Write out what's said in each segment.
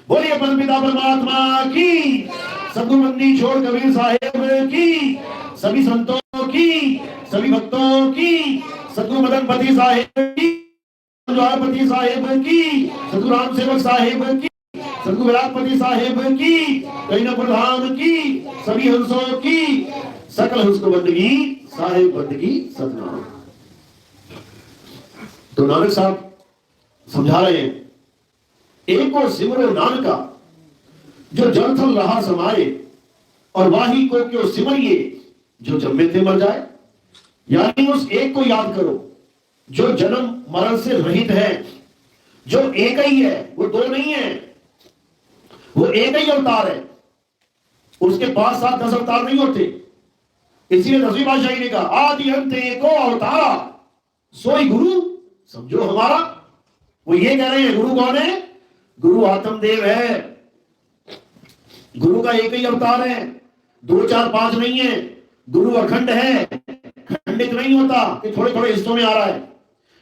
बोलिए परमपिता परमात्मा की, सद्गुरु बंदी छोड़ कबीर साहेब की, सभी संतों की, सभी भक्तों की, सद्गुरु मदनपति साहेब की, द्वारपति साहेब की, सद्गुरु राम सेवक साहेब की, सद्गुरु विराटपति साहेब की, कईन प्रधान की, सभी हंसों की, सकल हंस को बंदगी साहेब बंदगी सतनाम। तो नानक साहब समझा रहे हैं, एको सिमरो नानका जो जल थल रहा समाये, और वाही को क्यों सिमरिए जो जन्मे थे मर जाए। यानी उस एक को याद करो जो जन्म मरण से रहित है, जो एक ही है, वो दो नहीं है, वो एक ही अवतार है। उसके 5 7 10 अवतार नहीं होते। इसीलिए 10वीं पातशाही ने कहा आदि अंत एको अवतारा सोई गुरु समझो हमारा। वो ये कह रहे हैं गुरु कौन है? गुरु आत्मदेव है। गुरु का एक ही अवतार है, 2 4 5 नहीं है। गुरु अखंड है, खंडित नहीं होता कि थोड़े थोड़े हिस्सों में आ रहा है।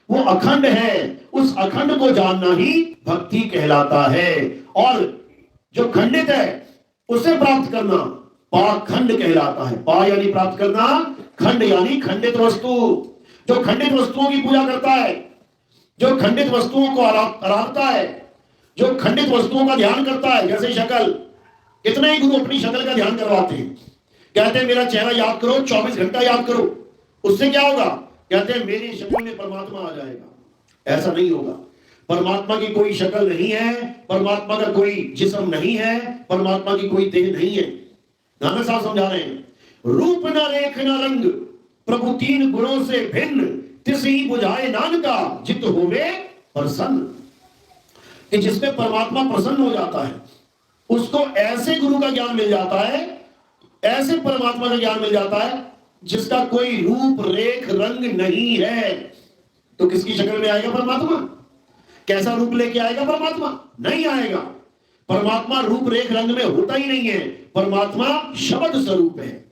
वो अखंड है। उस अखंड को जानना ही भक्ति कहलाता है। और जो खंडित है उसे प्राप्त करना पाखंड कहलाता है। पा यानी प्राप्त करना, खंड यानी खंडित वस्तु। जो खंडित वस्तुओं की पूजा करता है, जो खंडित वस्तुओं को आराधता है, जो खंडित वस्तुओं का ध्यान करता है, जैसे शक्ल, कितने ही गुरु अपनी शक्ल का ध्यान करवाते हैं। कहते हैं मेरा चेहरा याद करो, 24 घंटा याद करो, उससे क्या होगा? कहते हैं मेरी शक्ल में परमात्मा आ जाएगा। ऐसा नहीं होगा। परमात्मा की कोई शक्ल नहीं है, परमात्मा का कोई जिस्म नहीं है, परमात्मा की कोई देह नहीं है। नानक साहब समझा रहे हैं, रूप न रेख न रंग प्रभु 3 गुणों से भिन्न, तिसही बुझाए नानका जित होवे प्रसन्न। कि जिसमें परमात्मा प्रसन्न हो जाता है उसको ऐसे गुरु का ज्ञान मिल जाता है, ऐसे परमात्मा का ज्ञान मिल जाता है जिसका कोई रूप रेख रंग नहीं है। तो किसकी शक्ल में आएगा परमात्मा? कैसा रूप लेके आएगा परमात्मा? नहीं आएगा। परमात्मा रूप रेख रंग में होता ही नहीं है। परमात्मा शब्द स्वरूप है।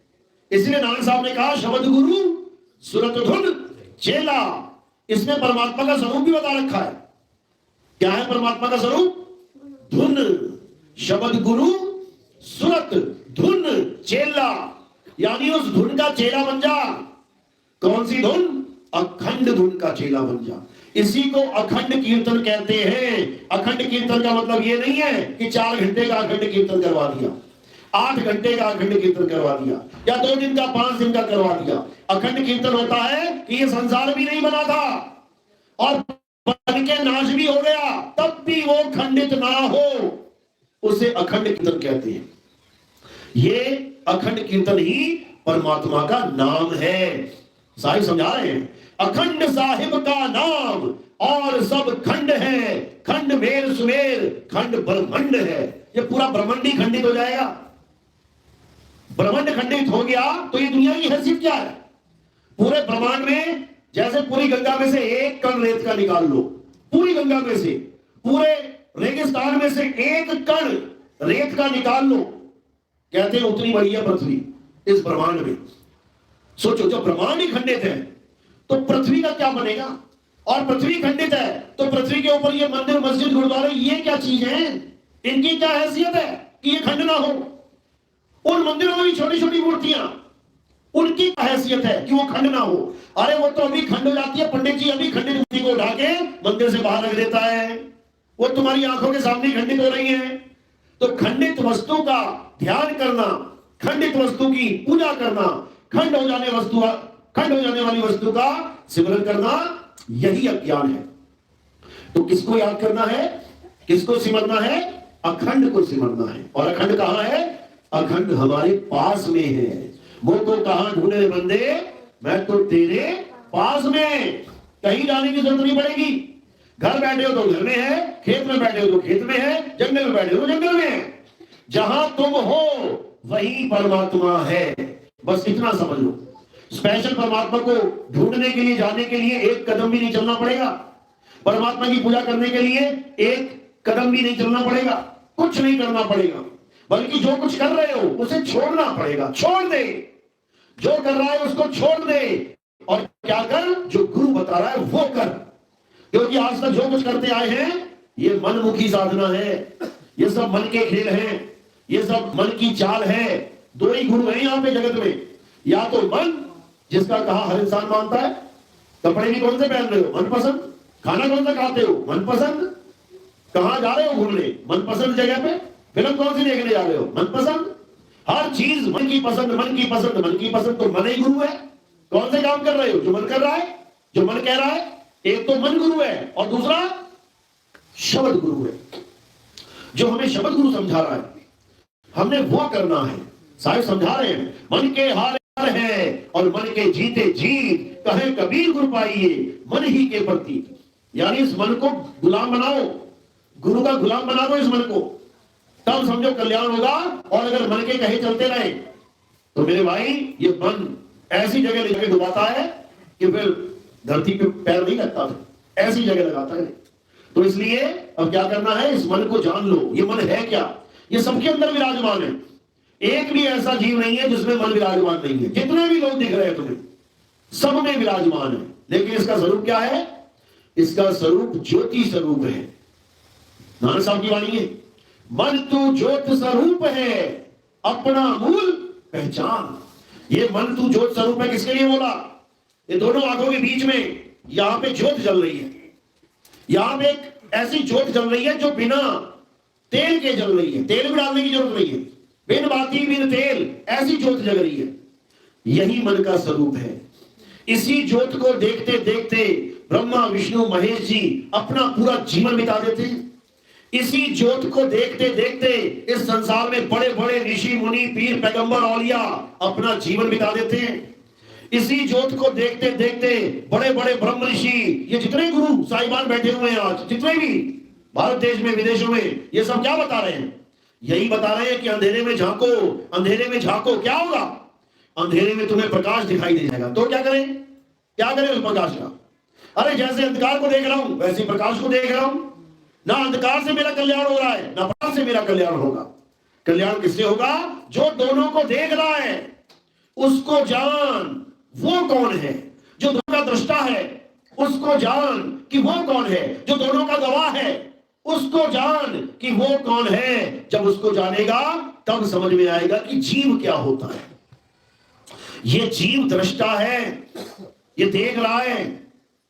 इसलिए नानक साहब ने कहा शब्द गुरु सुरत धुन चेला। इसमें परमात्मा का स्वरूप भी बता रखा है। क्या है परमात्मा का स्वरूप? धुन। शब्द गुरु सुरत धुन चेला, यानी उस धुन का चेला बन जा। कौन सी धुन? अखंड धुन का चेला बन जा। इसी को अखंड कीर्तन कहते हैं। अखंड कीर्तन का मतलब ये नहीं है कि 4 घंटे का अखंड कीर्तन करवा दिया, 8 घंटे का अखंड कीर्तन करवा दिया, या 2 दिन का 5 दिन का करवा दिया। अखंड कीर्तन होता है कि ये संसार भी नहीं बना था और बन के नाश भी हो गया, तब भी वो खंडित ना हो, उसे अखंड कीर्तन कहते हैं। ये अखंड कीर्तन ही परमात्मा का नाम है। साहिब समझा रहे हैं, अखंड साहिब का नाम और सब खंड है, खंड मेर सुमेर खंड ब्रह्मंड है। ये पूरा ब्रह्मांड ही खंडित हो जाएगा। ब्रह्मांड खंडित हो गया तो ये दुनिया की हैसियत क्या है? पूरे ब्रह्मांड में जैसे पूरी गंगा में से एक कण रेत का निकाल लो, पूरी गंगा में से, पूरे रेगिस्तान में से एक कण रेत का निकाल लो, कहते हैं उतनी बड़ी है पृथ्वी इस ब्रह्मांड में। सोचो, जब ब्रह्मांड ही खंडित है तो पृथ्वी का क्या बनेगा? और पृथ्वी खंडित है तो पृथ्वी के ऊपर ये मंदिर मस्जिद गुरुद्वारे ये क्या चीज है? इनकी क्या हैसियत है कि ये खंड ना हो? उन मंदिरों में छोटी छोटी मूर्तियां, उनकी क्या हैसियत है कि वो खंड ना हो? अरे वो तो अभी खंड हो जाती है, पंडित जी अभी खंडित मूर्ति को उठा के मंदिर से बाहर रख देता है, वो तुम्हारी आंखों के सामने खंडित हो रही है। तो खंडित वस्तु का ध्यान करना, खंडित वस्तु की पूजा करना, खंड हो जाने वाली वस्तु का सिमरन करना, यही अज्ञान है। तो किसको याद करना है, किसको सिमरना है? अखंड को सिमरना है। और अखंड कहां है? अखंड हमारे पास में है। वो तो कहां ढूंढे बंदे, मैं तो तेरे पास में। कहीं जाने की जरूरत नहीं पड़ेगी। घर बैठे हो तो घर में है, खेत में बैठे हो तो खेत में है, जंगल में बैठे हो तो जंगल में है। जहां तुम हो वही परमात्मा है। बस इतना समझ लो। स्पेशल परमात्मा को ढूंढने के लिए, जाने के लिए एक कदम भी नहीं चलना पड़ेगा। परमात्मा की पूजा करने के लिए एक कदम भी नहीं चलना पड़ेगा, कुछ नहीं करना पड़ेगा। बल्कि जो कुछ कर रहे हो उसे छोड़ना पड़ेगा। छोड़ दे, जो कर रहा है उसको छोड़ दे और क्या कर? जो गुरु बता रहा है वो कर। क्योंकि आज तक जो कुछ करते आए हैं ये मनमुखी साधना है, ये सब मन के खेल हैं, ये सब मन की चाल है। दो ही गुरु हैं यहाँ पे जगत में, या तो मन जिसका कहा हर इंसान मानता है, कपड़े भी कौन से पहन रहे हो मनपसंद, खाना कौन सा खाते हो मनपसंद, कहां जा रहे हो घूमने मनपसंद जगह पे, फिल्म कौन सी देखने जा रहे हो मनपसंद, हर चीज मन की पसंद मन की पसंद मन की पसंद। तो मन ही गुरु है। कौन से काम कर रहे हो जो मन कर रहा है, जो मन कह रहा है। एक तो मन गुरु है और दूसरा शब्द गुरु है, जो हमें शब्द गुरु समझा रहा है, हमने वो करना है। साहिब समझा रहे हैं मन के हार है और मन के जीते जीत, कहे कबीर गुरु पाइए मन ही के प्रति। यानी इस मन को गुलाम बनाओ, गुरु का गुलाम बना दो इस मन को, तब समझो कल्याण होगा। और अगर मन के कहे चलते रहे तो मेरे भाई ये मन ऐसी जगह ले जाके डुबाता है कि फिर धरती पे पैर नहीं लगता, ऐसी जगह लगाता है। तो इसलिए अब क्या करना है, इस मन को जान लो। ये मन है क्या, ये सबके अंदर विराजमान है। एक भी ऐसा जीव नहीं है जिसमें मन विराजमान नहीं है। जितने भी लोग दिख रहे हैं तुम्हें, सब में विराजमान है। लेकिन इसका स्वरूप क्या है, इसका स्वरूप ज्योति स्वरूप है। नानक साहब की वाणी है, मन तू ज्योत स्वरूप है अपना मूल पहचान। ये मन तू ज्योत स्वरूप है किसके लिए बोला, ये दोनों आंखों के बीच में यहां पे ज्योत जल रही है। यहां पे एक ऐसी ज्योत जल रही है जो बिना तेल के जल रही है, तेल भी डालने की जरूरत नहीं है, बिन बाती बिन तेल ऐसी ज्योत जल रही है। यही मन का स्वरूप है। इसी ज्योत को देखते देखते ब्रह्मा विष्णु महेश जी अपना पूरा जीवन बिता देते हैं। इसी ज्योत को देखते देखते इस संसार में बड़े बड़े ऋषि मुनि पीर पैगंबर औलिया अपना जीवन बिता देते हैं। इसी ज्योत को देखते देखते बड़े बड़े ब्रह्म ऋषि, ये जितने गुरु साहिबान बैठे हुए हैं आज, जितने भी भारत देश में विदेशों में, ये सब क्या बता रहे हैं, यही बता रहे हैं कि अंधेरे में झांको, अंधेरे में झांको, क्या होगा, अंधेरे में तुम्हें प्रकाश दिखाई दे जाएगा। तो क्या करें, क्या करें उस प्रकाश का। अरे जैसे अंधकार को देख रहा हूं वैसे प्रकाश को देख रहा हूं। ना अंधकार से मेरा कल्याण हो रहा है, ना प्रकाश से मेरा कल्याण होगा। कल्याण किससे होगा, जो दोनों को देख रहा है उसको जान वो कौन है, जो दोनों का दृष्टा है उसको जान कि वो कौन है, जो दोनों का गवाह है उसको जान कि वो कौन है। जब उसको जानेगा तब समझ में आएगा कि जीव क्या होता है। ये जीव दृष्टा है, ये देख रहा है,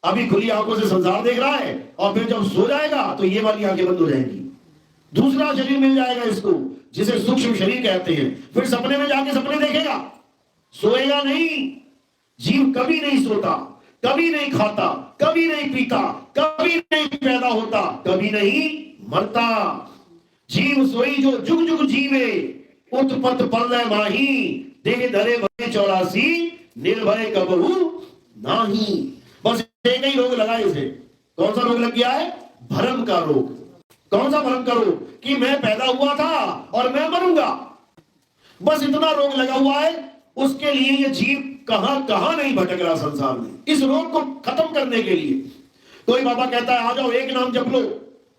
अभी खुली आंखों से संसार देख रहा है, और फिर जब सो जाएगा तो ये वाली आंखें बंद हो जाएंगी, दूसरा शरीर मिल जाएगा इसको, जिसे सूक्ष्म शरीर कहते हैं। फिर सपने में जाके सपने देखेगा, सोएगा नहीं। जीव कभी नहीं सोता, कभी नहीं खाता, कभी नहीं पीता, कभी नहीं पैदा होता, कभी नहीं मरता। जीव सोई जो जुग जुग जीवे, उत्पत परलय माही, देह धरे भय 84, निर्भय कबहू नाही। बस एक ही रोग लगा इसे। कौन सा रोग लग गया है, भ्रम का रोग। कौन सा भ्रम का रोग, कि मैं पैदा हुआ था और मैं मरूंगा। बस इतना रोग लगा हुआ है। उसके लिए ये जीव कहां कहां नहीं भटक रहा संसार में, इस रोग को खत्म करने के लिए। कोई बाबा कहता है आ जाओ एक नाम जप लो,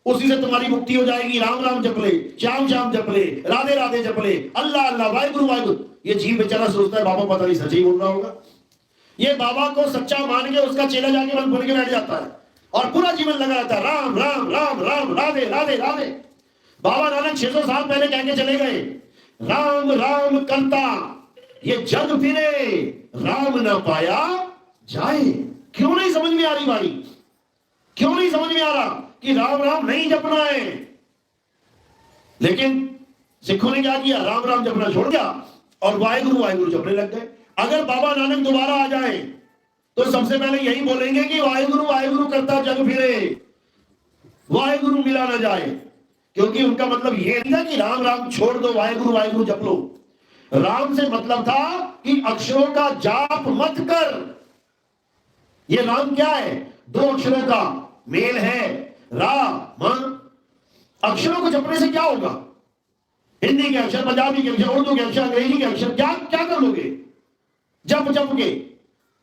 उसी से तुम्हारी मुक्ति हो जाएगी। राम राम जप ले, श्याम श्याम जप ले, राधे राधे जप ले, अल्लाह अल्लाह, वाहिगुरु वाहिगुरु। ये जीव बेचारा सोचता है बाबा पता नहीं सच ही बोल रहा होगा। ये बाबा को सच्चा मान के उसका चेला जाके मन भर के बैठ जाता है और पूरा जीवन लगा रहता है राम राम राम राम, राधे राधे राधे। बाबा नानक 600 साल पहले कह के चले गए, राम राम करता ये जग फिरे, राम न पाया जाए। क्यों नहीं समझ में आ रही बारी, क्यों नहीं समझ में आ रहा कि राम राम नहीं जपना है। लेकिन सिखों ने क्या किया, राम राम जपना छोड़ दिया और वाहिगुरु वाहिगुरु जपने लग गए। अगर बाबा नानक दोबारा आ जाए तो सबसे पहले यही बोलेंगे कि वाहिगुरु वाहिगुरु करता जग फिरे, वाहिगुरु मिला ना जाए। क्योंकि उनका मतलब यह नहीं था कि राम राम छोड़ दो, वाहिगुरु वाहिगुरु जप लो। राम से मतलब था कि अक्षरों का जाप मत कर। ये राम क्या है, दो अक्षरों का मेल है, रा मन। अक्षरों को जपने से क्या होगा, हिंदी के अक्षर, पंजाबी के अक्षर, उर्दू के अक्षर, अंग्रेजी के अक्षर, क्या क्या कर लोगे जप जप के।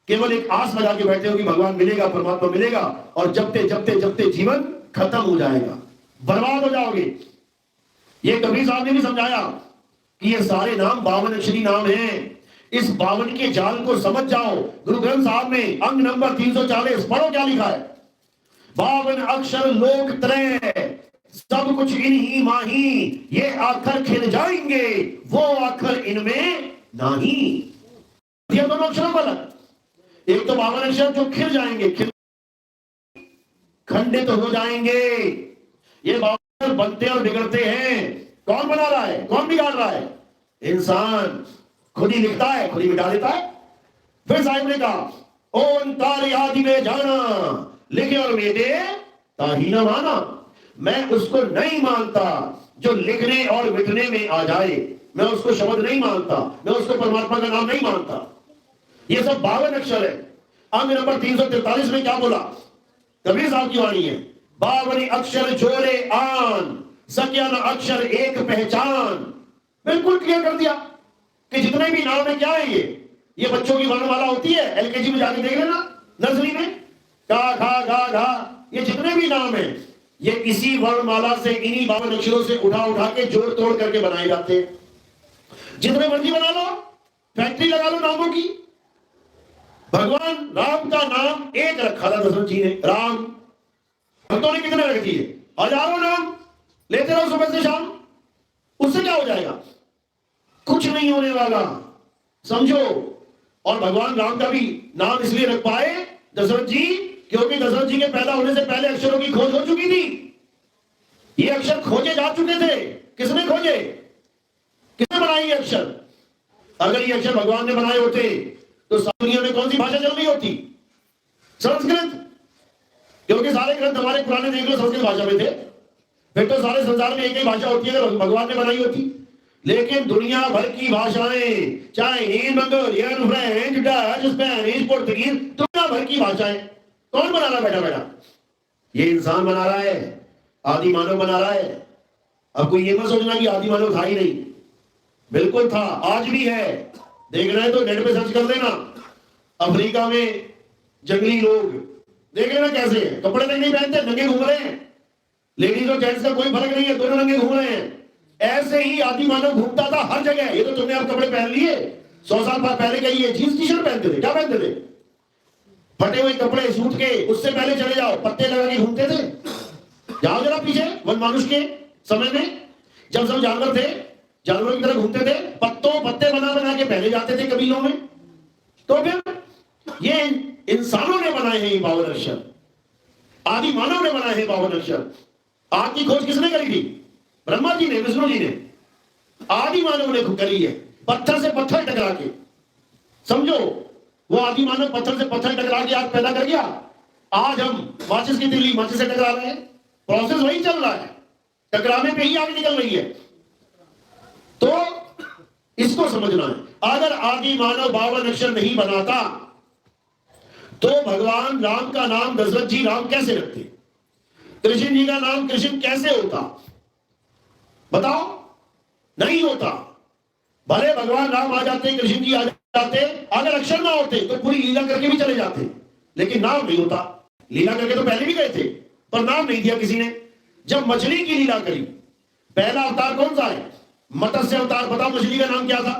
केवल एक आस लगा के बैठे हो कि भगवान मिलेगा, परमात्मा मिलेगा, और जपते जपते जपते जीवन खत्म हो जाएगा, बर्बाद हो जाओगे। ये कबीर साहब ने भी समझाया कि ये सारे नाम 52 अक्षरी नाम हैं। इस 52 के जाल को समझ जाओ। गुरु ग्रंथ साहब में अंग नंबर 340 पढ़ो क्या लिखा है, 52 अक्षर लोक त्रय, सब कुछ इन्हीं माही, ये आखर खिल जाएंगे, वो आखर इनमें नहीं। ये दोनों अक्षरों का अलग। एक तो 52 अक्षर जो खिल जाएंगे, खंडित तो हो जाएंगे। ये 52 बनते और बिगड़ते हैं। कौन बना रहा है, कौन बिगाड़ रहा है? इंसान खुद ही लिखता है, खुद ही मिटा देता है। फिर साहिब ने कहा ओंकार आदि में जाना, लिखे और मेरे ताही न माना। मैं उसको नहीं मानता जो लिखने और मिटने में आ जाए। मैं उसको शब्द नहीं मानता, मैं उसको परमात्मा का नाम नहीं मानता। ये सब 52 अक्षर है। अंग नंबर 343 में क्या बोला? कबीर साहब की वाणी है, 52 अक्षर जोड़े आन, सक्या न अक्षर एक पहचान। बिल्कुल क्लियर कर दिया कि जितने भी नाम है क्या है ये बच्चों की वर्णमाला होती है, एलकेजी में जाके देख लेना, नर्सरी में, का खा गा घा, ये जितने भी नाम है ये इसी वर्णमाला से, इन्हीं 52 अक्षरों से उठा उठा के जोड़ तोड़ करके बनाए जाते हैं। जितने मर्जी बना लो, फैक्ट्री लगा लो नामों की। भगवान राम का नाम एक रखा था दशरथ जी ने, राम। भक्तों ने कितने रख दिए? हजारों नाम लेते रहो सुबह से शाम। उससे क्या हो जाएगा? कुछ नहीं होने वाला, समझो। और भगवान राम का भी नाम इसलिए रख पाए दशरथ जी, क्योंकि दशरथ जी के पैदा होने से पहले अक्षरों की खोज हो चुकी थी। ये अक्षर खोजे जा चुके थे। किसने खोजे? किसने बनाए ये अक्षर? अगर ये अक्षर भगवान ने बनाए होते तो दुनिया में कौन सी भाषा चल रही होती? संस्कृत। क्योंकि सारे ग्रंथ हमारे पुराने देख लो संस्कृत भाषा में थे। फिर तो सारे संसार में एक ही भाषा होती है अगर भगवान ने बनाई होती। लेकिन दुनिया भर की भाषाएं, Chinese, Mongolian, French, Dutch, Spanish, Portuguese, दुनिया भर की भाषाएं कौन बना रहा बैठा बैठा? ये इंसान बना रहा है, आदि मानव बना रहा है। अब कोई ये मत सोचना कि आदि मानव था ही नहीं, बिल्कुल था, आज भी है। देख रहे हैं तो नेट पे सर्च कर देना। अफ्रीका में जंगली लोग देख लेना कैसे है, कपड़े तक नहीं पहनते, नंगे घूम रहे हैं। लेडीज और जेंट्स का कोई फर्क नहीं है, दोनों नंगे घूम रहे हैं। ऐसे ही आदि मानव घूमता था हर जगह। ये तो तुमने अब कपड़े पहन लिए, 100 साल पहले का ये जींस टी शर्ट पहनते थे, क्या पहनते थे? फटे हुए कपड़े, सूट के। उससे पहले चले जाओ, पत्ते लगा के घूमते थे। जाओ जरा पीछे, वन मानुष के समय में जब सब जानवर थे, जानवरों की तरह घूमते थे, पत्ते बना बना के पहले जाते थे कबीलों में। तो फिर ये इंसानों ने बनाए हैं ये 52 अक्षर, आदि मानव ने बनाए हैं 52 अक्षर। आग की खोज किसने करी थी? ब्रह्मा जी ने, विष्णु जी ने। आदि मानव ने करी है, पत्थर से पत्थर टकरा के। समझो, वो आदि मानव पत्थर से पत्थर टकरा के आग पैदा कर गया। आज हम माचिस की तिल्ली माचिस से टकरा रहे हैं, प्रोसेस वही चल रहा है, टकराने पे ही आग निकल रही है। तो इसको समझना है। अगर आदि मानव 52 अक्षर नहीं बनाता तो भगवान राम का नाम दशरथ जी राम कैसे रखते? कृष्ण जी का नाम कृष्ण कैसे होता? बताओ, नहीं होता। भले भगवान राम आ जाते, कृष्ण जी आ जाते, अगर अक्षर ना होते तो पूरी लीला करके भी चले जाते, लेकिन नाम नहीं होता। लीला करके तो पहले भी गए थे, पर नाम नहीं दिया किसी ने। जब मछली की लीला करी, पहला अवतार कौन सा है? मत्स्य अवतार। बताओ मछली का नाम क्या था?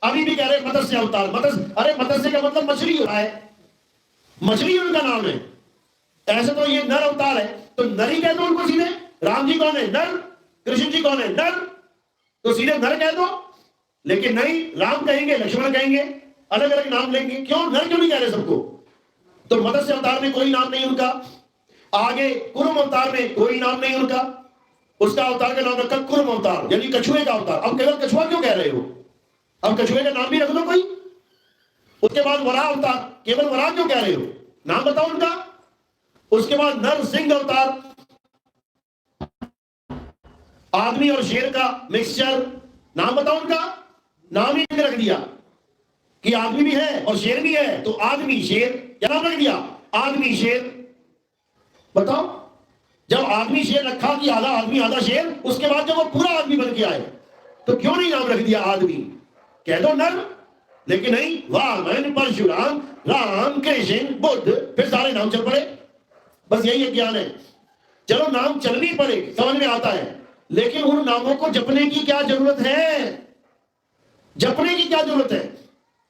अभी भी कह रहे मत्स्य अवतार। अरे मत्स्य का मतलब मछली होता है, मछली उनका नाम है। ऐसे तो ये नर अवतार है, तो नर ही कह दो उनको सीधे। राम जी कौन है? नर। कृष्ण जी कौन है? नर। तो सीधे नर कह दो। लेकिन नहीं, राम कहेंगे, लक्ष्मण कहेंगे, अलग अलग नाम लेंगे। क्यों? नर क्यों नहीं कह रहे सबको? तो मत्स्य अवतार में कोई नाम नहीं उनका। आगे कुर्म अवतार में कोई नाम नहीं उनका। उसका अवतार का नाम रखा कुर्म अवतार, यानी कछुए का अवतार। अब केवल कछुआ क्यों कह रहे हो? अब कछुए का नाम भी रख दो कोई। उसके बाद वराह अवतार, केवल वराह क्यों कह रहे हो? नाम बताओ उनका। उसके बाद नर सिंह अवतार, आदमी और शेर का मिक्सचर। नाम बताओ उनका। नाम ही रख दिया कि आदमी भी है और शेर भी है, तो आदमी शेर, क्या नाम रख दिया? आदमी शेर। बताओ, जब आदमी शेर रखा कि आधा आदमी आधा शेर, उसके बाद जब वो पूरा आदमी बन के आए तो क्यों नहीं नाम रख दिया आदमी? कह दो नर। लेकिन नहीं, वामन, परशुराम, राम, कृष्ण, बुद्ध, फिर सारे नाम चल पड़े। बस यही ज्ञान है। चलो नाम चलनी पड़े, समझ में आता है, लेकिन उन नामों को जपने की क्या जरूरत है? जपने की क्या जरूरत है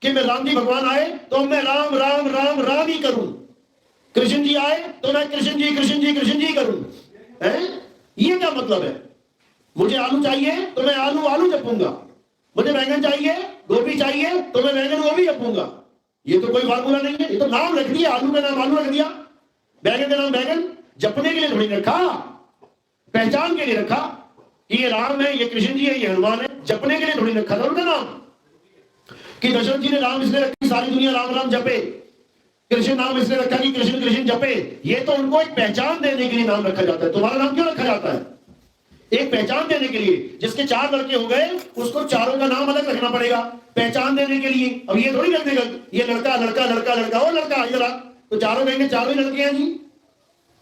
कि मैं राम जी भगवान आए तो मैं राम राम राम राम ही करूं, कृष्ण जी आए तो मैं कृष्ण जी कृष्ण जी कृष्ण जी करूं? ये क्या मतलब है? मुझे आलू चाहिए तो मैं आलू आलू जपूंगा, मुझे बैंगन चाहिए, गोभी चाहिए तो मैं बैंगन गोभी जपूंगा। ये तो कोई फार्मूला नहीं है, ये तो नाम रख दिया, आलू का नाम आलू रख दिया, बैगन का नाम बैगन। जपने के लिए थोड़ी रखा, पहचान के लिए रखा कि ये राम है, ये कृष्ण जी है, ये हनुमान है। जपने के लिए थोड़ी रखा था उनका नाम कि दशरथ जी ने राम इसलिए रखी सारी दुनिया राम राम जपे, कृष्ण नाम इसलिए रखा कि कृष्ण कृष्ण जपे। ये तो उनको एक पहचान देने के लिए नाम रखा जाता है। तुम्हारा नाम क्यों रखा जाता है? एक पहचान देने के लिए। जिसके 4 लड़के हो गए उसको चारों का नाम अलग रखना पड़ेगा पहचान देने के लिए। अब ये थोड़ी रख देगा ये लड़का लड़का लड़का लड़का और लड़का इधर आ, तो चारों कहेंगे चारों ही लड़के हैं जी।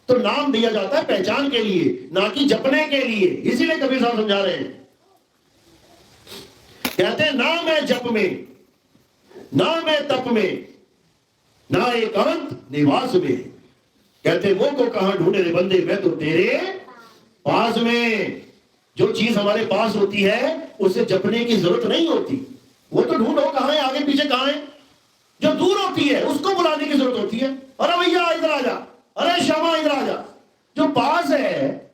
तो नाम दिया जाता है पहचान के लिए, ना कि जपने के लिए। इसीलिए कबीर साहब समझा रहे हैं, कहते हैं ना मैं जप में, ना मैं तप में, ना एकांत निवास में। कहते वो को कहां ढूंढे रे बंदे, मैं तो तेरे पास में। जो चीज हमारे पास होती है उसे जपने की जरूरत नहीं होती। वो तो ढूंढो कहां है, आगे पीछे कहां है। जो दूर होती है उसको बुलाने की जरूरत होती है, अरे भैया इधर आ जा, अरे श्यामा इधर आ जा। जो पास है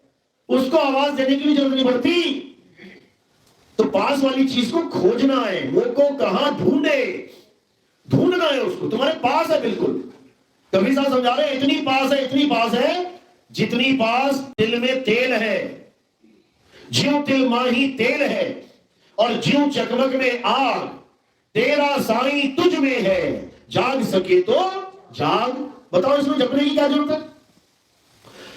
उसको आवाज देने की भी जरूरत नहीं पड़ती। तो पास वाली चीज को खोजना है, वो को कहां ढूंढे, ढूंढना है उसको, तुम्हारे पास है बिल्कुल। कबीर साहब समझा रहे हैं इतनी पास है, इतनी पास है जितनी पास तिल में तेल है। ज्यों तिल माही तेल है और ज्यों चकमक में आग, तेरा साई तुझ में है, जाग सके तो जाग। बताओ इसमें जपने की क्या जरूरत है?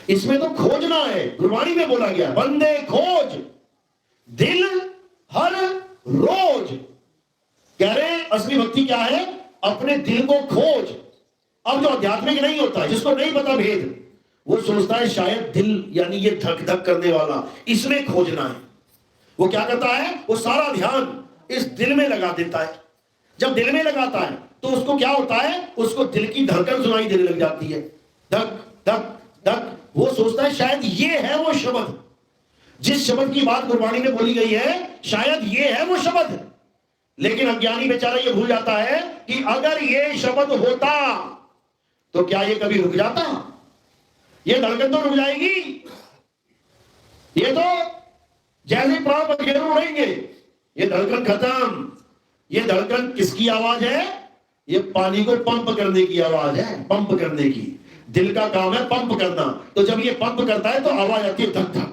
इसमें तो खोजना है। गुरबाणी में बोला गया बंदे खोज दिल हर रोज। कह रहे असली भक्ति क्या है? अपने दिल को खोज। अब जो आध्यात्मिक नहीं होता, जिसको नहीं पता भेद, वो सोचता है शायद दिल यानी ये धक धक करने वाला, इसमें खोजना है। वो क्या करता है? वो सारा ध्यान इस दिल में लगा देता है। जब दिल में लगाता है तो उसको क्या होता है? उसको दिल की धड़कन सुनाई देने लग जाती है, धक धक धक। वो सोचता है शायद ये है वो शब्द, जिस शब्द की बात गुरबाणी में बोली गई है, शायद ये है वो शब्द। लेकिन अज्ञानी बेचारा ये भूल जाता है कि अगर ये शब्द होता तो क्या ये कभी रुक जाता? ये धड़कन तो रुक जाएगी। ये तो जैसे प्राण पखेरु उड़ेंगे, ये धड़कन खत्म। ये धड़कन किसकी आवाज है? ये पानी को पंप करने की आवाज है, पंप करने की। दिल का काम है पंप करना। तो जब ये पंप करता है तो आवाज आती है धक धक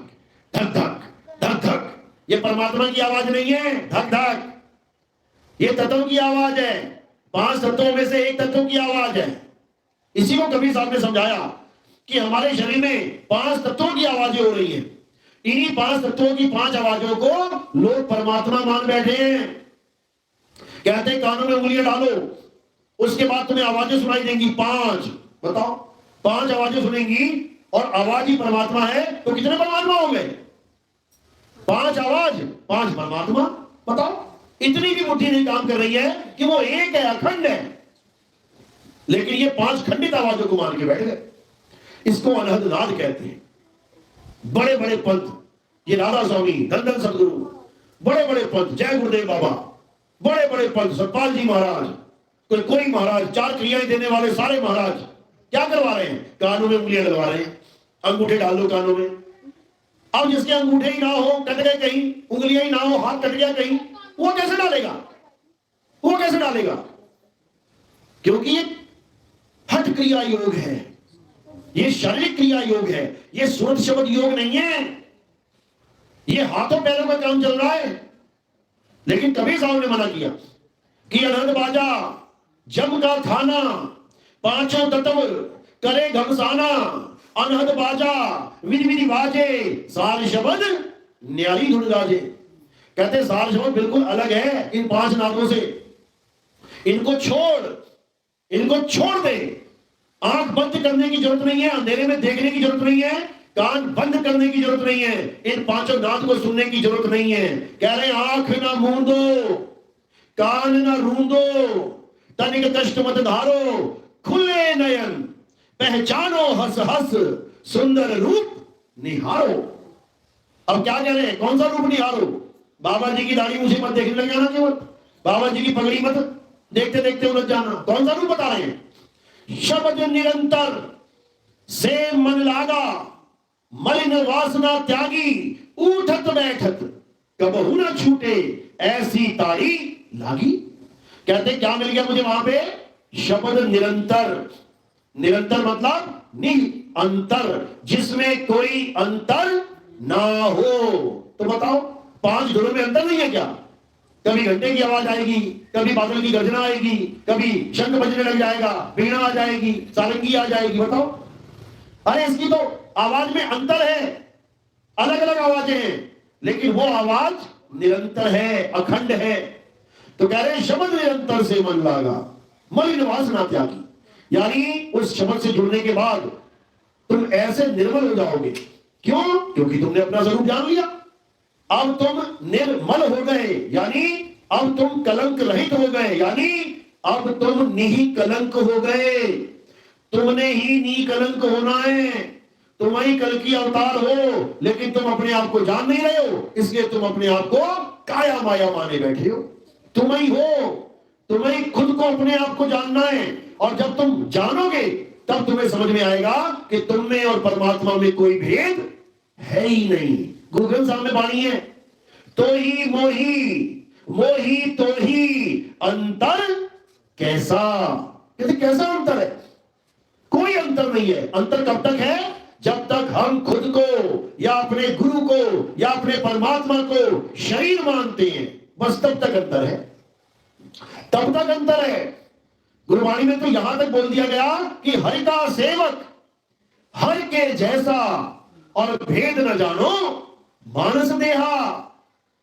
धक धक धक धक। ये परमात्मा की आवाज नहीं है धक धक, ये तत्व की आवाज है। 5 तत्वों में से एक तत्व की आवाज है। इसी को कबीर साहब ने समझाया कि हमारे शरीर में 5 तत्वों की आवाजें हो रही हैं। इन्हीं 5 तत्वों की 5 आवाजों को लोग परमात्मा मान बैठे हैं। कहते हैं कानों में उंगलियां डालो, उसके बाद तुम्हें आवाजें सुनाई देंगी 5। बताओ 5 आवाजें सुनेंगी और आवाज ही परमात्मा है, तो कितने परमात्मा हो गए? 5 आवाज 5 परमात्मा। बताओ इतनी भी बुद्धि नहीं काम कर रही है कि वो एक है, अखंड है। लेकिन ये 5 खंडित आवाजों को मान के बैठ गए। इसको अनहद नाद कहते हैं। बड़े बड़े पंथ, ये राधा स्वामी, धन सदगुरु, बड़े बड़े पंथ, जय गुरुदेव बाबा, बड़े बड़े पंथ, सतपाल जी महाराज, कोई महाराज, 4 क्रियाएं देने वाले सारे महाराज क्या करवा रहे हैं? कानों में उंगलियां लगवा रहे हैं। अंगूठे डाल लो कानों में। अब जिसके अंगूठे ही ना हो, कट गए कहीं, उंगलियां ही ना हो, हाथ कट गया कहीं, वो कैसे डालेगा? वो कैसे डालेगा? क्योंकि ये हठ क्रिया योग है, ये शारीरिक क्रिया योग है, ये सूरत शब्द योग नहीं है। ये हाथों पैरों का काम चल रहा है। लेकिन कबीर साहब ने मना किया कि अनहद बाजा जम का थाना, 5 तत्व करे घमसाना। अनहद बाजा विधि विधि बाजे, सार शब्द न्यारी धुन गाजे। कहते सार शब्द बिल्कुल अलग है इन 5 नादों से। इनको छोड़ दे। आंख बंद करने की जरूरत नहीं है, अंधेरे में देखने की जरूरत नहीं है, कान बंद करने की जरूरत नहीं है, इन 5 नाद को सुनने की जरूरत नहीं है। कह रहे आंख ना मूंदो, कान ना रूंदो, तनिक कष्ट मत धारो, खुले नयन पहचानो हंस हंस, सुंदर रूप निहारो। अब क्या कह रहे हैं? कौन सा रूप निहारो? बाबा जी की दाढ़ी मुझे मत देखने लग जाना, केवल बाबा जी की पगड़ी मत देखते देखते उलझ जाना। कौन सा रूप बता रहे हैं? शब्द निरंतर से मन लागा, मलिन वासना त्यागी, उठत बैठत कबहू न छूटे, ऐसी तारी लागी। कहते क्या मिल गया मुझे वहां पे? शब्द निरंतर। निरंतर मतलब निरंतर, जिसमें कोई अंतर ना हो। तो बताओ 5 धुनों में अंतर नहीं है क्या? कभी घंटे की आवाज आएगी, कभी बादल की गर्जना आएगी, कभी शंख बजने लग जाएगा, वीणा आ जाएगी, सारंगी आ जाएगी। बताओ, अरे इसकी तो आवाज में अंतर है, अलग अलग आवाजें हैं, लेकिन वो आवाज निरंतर है, अखंड है। तो कह रहे शब्द निरंतर से मन लागा, मलिन वासना त्यागी। यानी उस शब्द से जुड़ने के बाद तुम ऐसे निर्मल हो जाओगे। क्यों? क्योंकि तुमने अपना स्वरूप जान लिया। अब तुम निर्मल हो गए, यानी अब तुम कलंक रहित हो गए, यानी अब तुम निकलंक हो गए। तुमने ही निकलंक होना है। तुम ही कल की अवतार हो, लेकिन तुम अपने आप को जान नहीं रहे हो, इसलिए तुम अपने आप को काया माया माने बैठे हो। तुम ही हो, तुम्हें खुद को अपने आप को जानना है। और जब तुम जानोगे तब तुम्हें समझ में आएगा कि तुम में और परमात्मा में कोई भेद है ही नहीं। गुरु ग्रंथ साहब में वाणी है, तो ही मोही, मोही तो ही अंतर कैसा। कहते कैसा अंतर है? कोई अंतर नहीं है। अंतर कब तक है? जब तक हम खुद को या अपने गुरु को या अपने परमात्मा को शरीर मानते हैं, बस तब तक अंतर है, तब तक अंतर है। गुरुवाणी में तो यहां तक बोल दिया गया कि हरि का सेवक हर के जैसा, और भेद न जानो मानस देहा।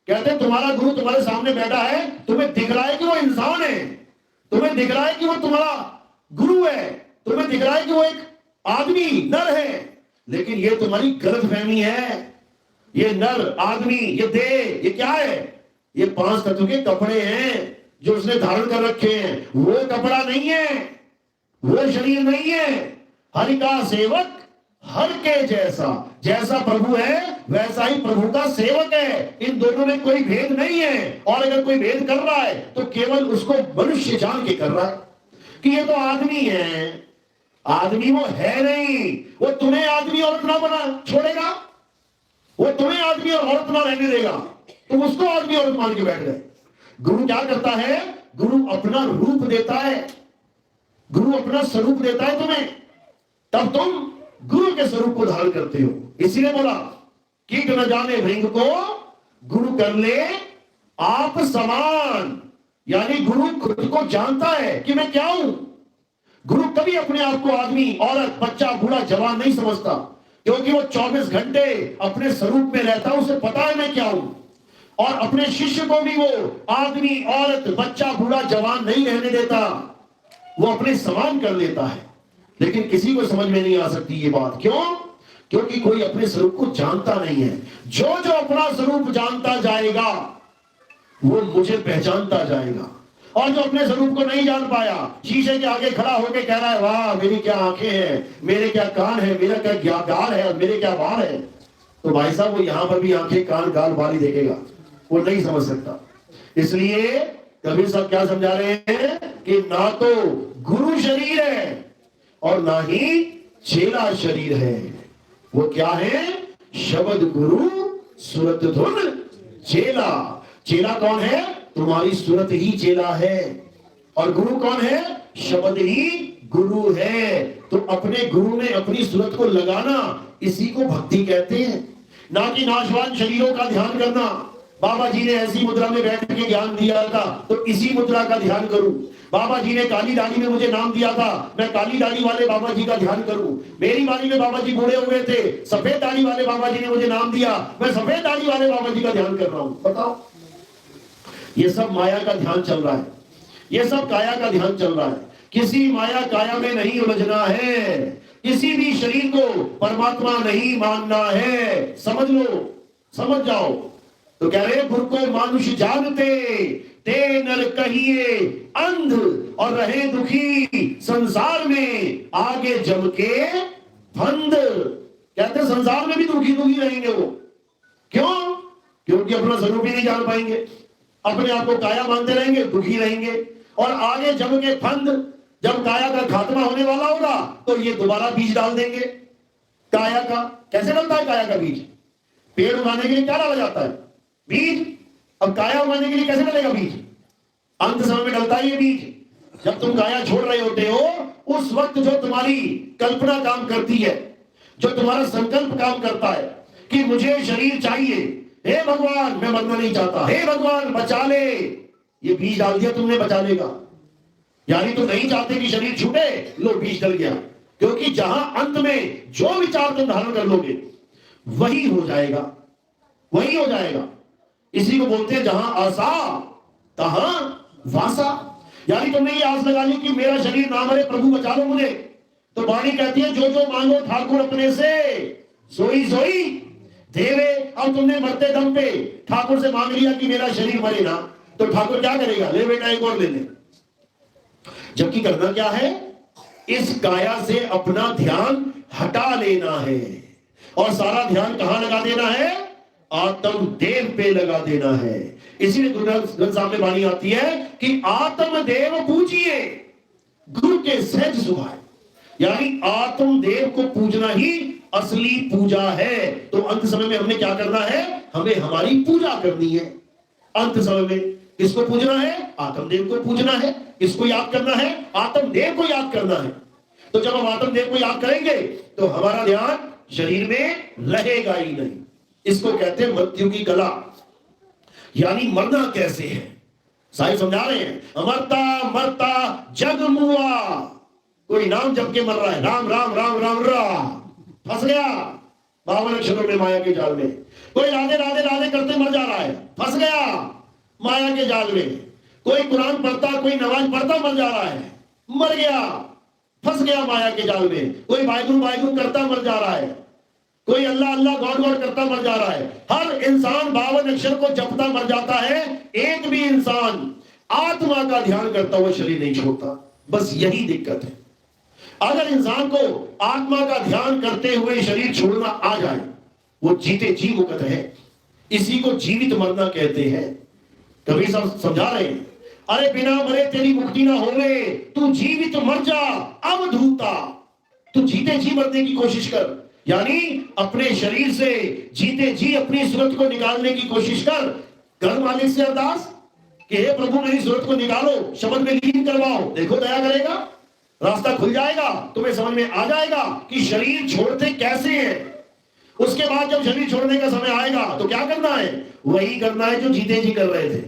कहते तुम्हारा गुरु तुम्हारे सामने बैठा है, तुम्हें दिख रहा है कि वो इंसान है, तुम्हें दिख रहा है कि वो तुम्हारा गुरु है, तुम्हें दिख रहा है कि वो एक आदमी नर है, लेकिन ये तुम्हारी गलतफहमी है। ये नर आदमी, ये देह, ये क्या है? ये 5 तत्व के कपड़े हैं जो उसने धारण कर रखे हैं। वो कपड़ा नहीं है, वो शरीर नहीं है। हरि का सेवक हर के जैसा, जैसा प्रभु है वैसा ही प्रभु का सेवक है। इन दोनों में कोई भेद नहीं है। और अगर कोई भेद कर रहा है तो केवल उसको मनुष्य जान के कर रहा है कि ये तो आदमी है। आदमी वो है नहीं। वो तुम्हें आदमी औरत ना बना छोड़ेगा, वो तुम्हें आदमी और औरत ना रहने देगा, तुम उसको आदमी औरत मान के बैठ गए। गुरु क्या करता है? गुरु अपना रूप देता है, गुरु अपना स्वरूप देता है तुम्हें, तब तुम गुरु के स्वरूप को धारण करते हो। इसीलिए बोला कीट न जाने भृंग को गुरु कर ले आप समान। यानी गुरु खुद को जानता है कि मैं क्या हूं। गुरु कभी अपने आप को आदमी, औरत, बच्चा, बूढ़ा, जवान नहीं समझता, क्योंकि वो 24 घंटे अपने स्वरूप में रहता है। उसे पता है मैं क्या हूं। और अपने शिष्य को भी वो आदमी, औरत, बच्चा, बूढ़ा, जवान नहीं रहने देता, वो अपने समान कर लेता है। लेकिन किसी को समझ में नहीं आ सकती ये बात। क्यों? क्योंकि कोई अपने स्वरूप को जानता नहीं है। जो जो अपना स्वरूप जानता जाएगा वो मुझे पहचानता जाएगा। और जो अपने स्वरूप को नहीं जान पाया, शीशे के आगे खड़ा होकर कह रहा है वाह मेरी क्या आंखें हैं, मेरे क्या कान है, मेरा क्या गाल है और मेरे क्या बाल है, तो भाई साहब वो यहां पर भी आंखें, कान, गाल, बाल ही देखेगा, वो नहीं समझ सकता। इसलिए कबीर साहब क्या समझा रहे हैं कि ना तो गुरु शरीर है और ना ही चेला शरीर है। वो क्या है? शब्द गुरु सुरत धुन चेला। चेला कौन है? तुम्हारी सुरत ही चेला है। और गुरु कौन है? शब्द ही गुरु है। तो अपने गुरु में अपनी सुरत को लगाना, इसी को भक्ति कहते हैं। ना कि नाशवान शरीरों का ध्यान करना। बाबा जी ने ऐसी मुद्रा में बैठ के ज्ञान दिया था तो इसी मुद्रा का ध्यान करूं। बाबा जी ने काली दाढ़ी में मुझे नाम दिया था, मैं काली दाढ़ी वाले बाबा जी का ध्यान करूं। मेरी बारी में बाबा जी बूढ़े हुए थे, सफेद दाढ़ी वाले बाबा जी ने मुझे नाम दिया, मैं सफेद दाढ़ी वाले बाबा जी का ध्यान कर रहा हूं। बताओ, ये सब माया का ध्यान चल रहा है, ये सब काया का ध्यान चल रहा है। किसी माया काया में नहीं उलझना है, किसी भी शरीर को परमात्मा नहीं मानना है। समझ लो, समझ जाओ। तो कह रहे गुरु को मानुष जानते ते नर कहिए अंध, और रहे दुखी संसार में आगे जम के फंद। कहते संसार में भी दुखी दुखी रहेंगे वो। क्यों? क्योंकि अपना स्वरूप ही नहीं जान पाएंगे, अपने आप को काया मानते रहेंगे, दुखी रहेंगे। और आगे जम के फंद, जब काया का खात्मा होने वाला होगा तो ये दोबारा बीज डाल देंगे। काया का कैसे डलता है? काया का बीज पेड़ उगाने के लिए क्या डाला जाता है? बीज। अब काया उगाने के लिए कैसे डलेगा बीज? अंत समय में डलता है ये बीज। जब तुम काया छोड़ रहे होते हो उस वक्त जो तुम्हारी कल्पना काम करती है, जो तुम्हारा संकल्प काम करता है कि मुझे शरीर चाहिए, हे भगवान मैं मरना नहीं चाहता, हे भगवान बचा ले, ये बीज डाल दिया तुमने बचाने का। यानी तुम नहीं चाहते कि शरीर छूटे, लो बीज डल गया। क्योंकि जहां अंत में जो विचार तुम धारण कर लोगे वही हो जाएगा, वही हो जाएगा। इसी को बोलते हैं जहां आशा तहां वासा। यानी तुमने ये आस लगा ली कि मेरा शरीर ना मरे, प्रभु बचा लो मुझे, तो वाणी कहती है जो जो मांगो ठाकुर अपने से सोई सोई देवे। अब तुमने मरते दम पे ठाकुर से मांग लिया कि मेरा शरीर मरे ना, तो ठाकुर क्या करेगा? ले बेटा एक और ले ले। जबकि करना क्या है? इस काया से अपना ध्यान हटा लेना है और सारा ध्यान कहां लगा देना है? आत्मदेव पे लगा देना है। इसीलिए गुरु ग्रंथ साहब में वाणी आती है कि आत्मदेव पूजिए गुरु के सहज सुभाए। यानी आत्मदेव को पूजना ही असली पूजा है। तो अंत समय में हमने क्या करना है? हमें हमारी पूजा करनी है। अंत समय में किसको पूजना है? आत्मदेव को पूजना है। किसको याद करना है? आत्मदेव को याद करना है। तो जब हम आत्मदेव को याद करेंगे तो हमारा ध्यान शरीर में रहेगा ही नहीं। इसको कहते हैं मृत्यु की कला। यानी मरना कैसे है साहिब समझा रहे हैं। मरता मरता जग मुआ। कोई नाम जप के मर रहा है, राम राम राम राम राम, फंस गया 52 अक्षरों में माया के जाल में। कोई राधे राधे राधे करते मर जा रहा है, फंस गया माया के जाल में। कोई कुरान पढ़ता, कोई नमाज पढ़ता मर जा रहा है, मर गया, फंस गया माया के जाल में। कोई वाहिगुरु करता मर जा रहा है, कोई अल्लाह अल्लाह गॉड गॉड करता मर जा रहा है। हर इंसान 52 अक्षर को जपता मर जाता है। एक भी इंसान आत्मा का ध्यान करता हुआ शरीर नहीं छोड़ता। बस यही दिक्कत है। अगर इंसान को आत्मा का ध्यान करते हुए शरीर छोड़ना आ जाए, वो जीते जी मुक्त है। इसी को जीवित मरना कहते हैं। कभी सब समझा रहे हैं, अरे बिना मरे तेरी मुक्ति ना होवे, तू जीवित मर जा अवधूता। तू जीते जी मरने की कोशिश कर। यानी अपने शरीर से जीते जी अपनी सूरत को निकालने की कोशिश कर। घर मालिक से अरदास कि हे प्रभु मेरी सूरत को निकालो, शब्द में लीन करवाओ, देखो दया करेगा, रास्ता खुल जाएगा। तुम्हें समझ में आ जाएगा कि शरीर छोड़ते कैसे हैं। उसके बाद जब शरीर छोड़ने का समय आएगा तो क्या करना है? वही करना है जो जीते जी कर रहे थे।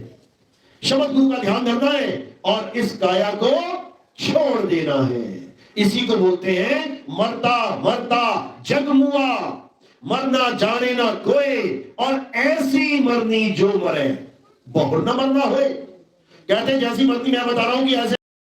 शब्द गुरु का ध्यान करना है और इस काया को छोड़ देना है। इसी को बोलते हैं मरता मरता जग मुआ, मरना जाने ना कोई, और ऐसी मरनी जो मरे, बहुत न मरना होए। कहते हैं जैसी मरनी मैं बता रहा हूं कि ऐसे